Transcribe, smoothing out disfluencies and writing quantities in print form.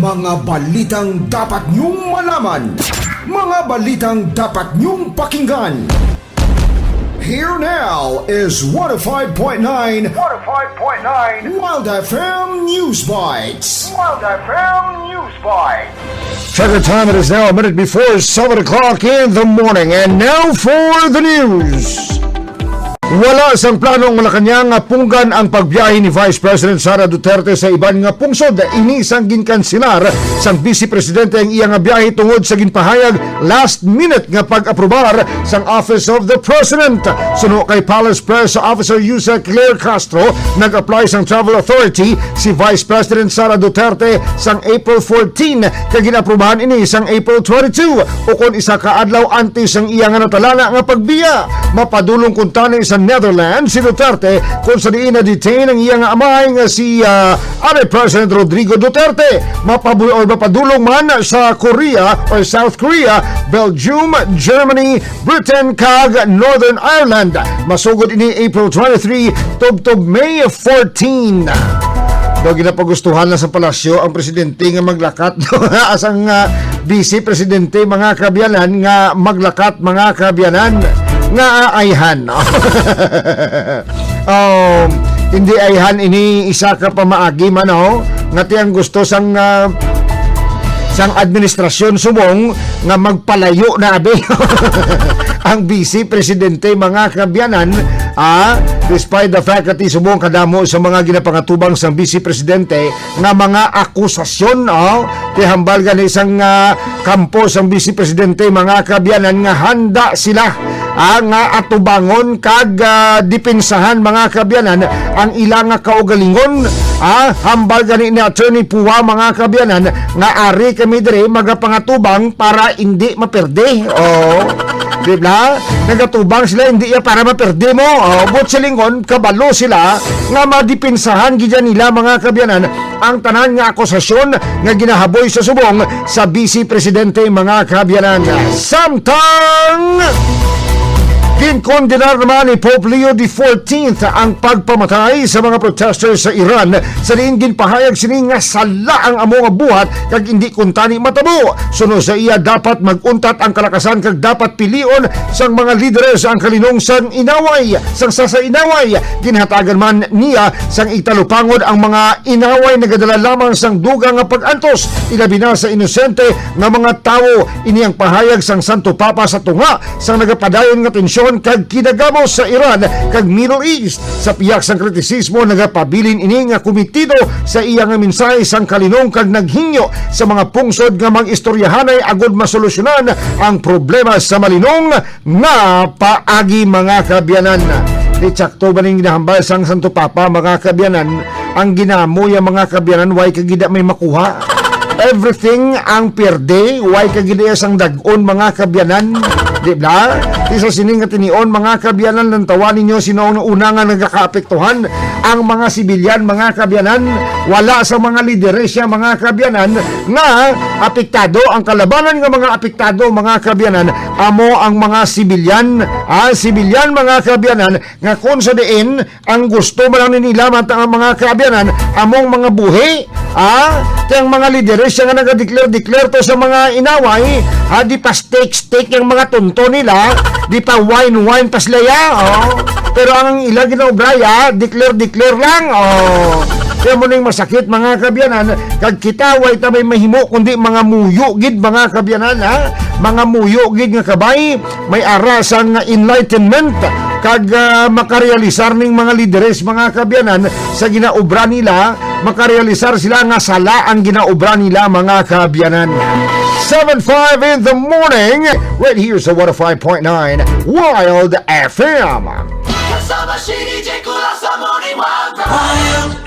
Mga balitang dapat niyong malaman. Mga balitang dapat niyong pakinggan. Here now is 105.9 Wild FM News Bites. Wild FM News Bites. Check the time, it is now a minute before 7 o'clock in the morning. And now for the news. Wala sang planong Malacanang nga punggan ang pagbiyahe ni Vice President Sara Duterte sa iban nga pungsod. Ini sang ginkansilar sang Vice Presidente ang iyang biyahe tungod sa ginpahayag last minute nga pag-aprobar sang Office of the President. Suno kay Palace Press Officer Yusa Claire Castro, nag-apply sang Travel Authority si Vice President Sara Duterte sang April 14 kag ginaprobahan ini sang April 22 ukon isa ka adlaw antes sang iyang natalana nga pagbiya. Mapadulong kuntani sa Netherlands si Duterte kung sa diin na-detain ang iyang amay nga si President Rodrigo Duterte. Mapadulong man sa Korea o South Korea, Belgium, Germany, Britain kag Northern Ireland. Masugod ini April 23 tubtob May 14. Do ginapagustuhan na sa palasyo ang presidente nga maglakat asang vice presidente mga kabiyanan nga maglakat mga kabiyanan nga ayhan. Hindi ayhan ini isa ka pamaagi man nga tiyang gusto sang administrasyon subong nga magpalayo na abi ang vice presidente mga kabiyanan despite the fact that isubong kadamo sa mga ginapangatubang sang vice presidente nga mga akusasyon tihambal gan isang kampo sang vice presidente mga kabiyanan nga handa sila nga atubangon kag depensahan mga kabiyanan ang ilang kaugalingon. Hambal gani ni Attorney Puwa mga kabiyanan nga ari kami dire magapangatubang para hindi maperde. Diba? Nagatubang sila hindi para maperde mo. But silingon kabalo sila nga madepensahan gidyan nila mga kabiyanan ang tanan nga akusasyon nga ginahaboy sa subong sa Vice Presidente mga kabiyanan. Samtang kinkondenar naman ni Pope Leo XIV ang pagpamatay sa mga protesters sa Iran. Sa diin ginpahayag sini nga sala ang amo nga buhat kag hindi kuntani matabo. Suno sa iya dapat maguntat ang kalakasan kag dapat pilion sang mga lideres ang kalinong sang inaway, sang sasainaway. Ginhatagan man niya sang italupangod ang mga inaway nagadala lamang sang dugang nga pag-antos ilabi na sa inosente nga mga tawo. Ini ang pahayag sang Santo Papa sa tunga sang nagapadayon nga tensyon kag kinagamos sa Iran kag Middle East. Sa piyak sang kritisismo nagapabilin ini nga komitido sa iya nga mensahe sang kalinong kag naghingyo sa mga pungsod nga mag-istoryahanay agud masolusyonan ang problema sa malinong nga paagi mga kabiyanan. Itsakto ba ning ginahambal sang Santo Papa mga kabiyanan ang ginamoy mga kabiyanan way kagida may makuha. Everything ang perde way kagida sang dag-on mga kabiyanan. Di ba? Isa sining nga tinion mga kabiyanan ng tawanin nyo sino ang una nga nagkakaapektuhan ang mga sibilyan mga kabiyanan. Wala sa mga lideresya mga kabiyanan nga apektado ang kalabanan nga mga apektado mga kabiyanan amo ang mga sibilyan. Sibilyan mga kabiyanan nga kung sa diin ang gusto man lang nila ang mga kabiyanan among mga buhi kaya ang mga lideresya nga nag-declare to sa mga inaway di pa steak yung mga tunto nila, di pa wine paslaya pero ang ilang ginaubraya declare lang kaya mo ning masakit mga kabiyanan kag kita way ta may mahimo kundi mga muyo gid mga kabiyanan mga muyo gid nga kabay may aras ang enlightenment kag makarealisar ning mga lideres mga kabiyanan sa ginaobra nila, makarealisar sila nga sala ang ginaobra nila mga kabiyanan. 7:05 in the morning right here sa 105.9 Wild FM. Kasama si DJ Kula sa Morning Wild.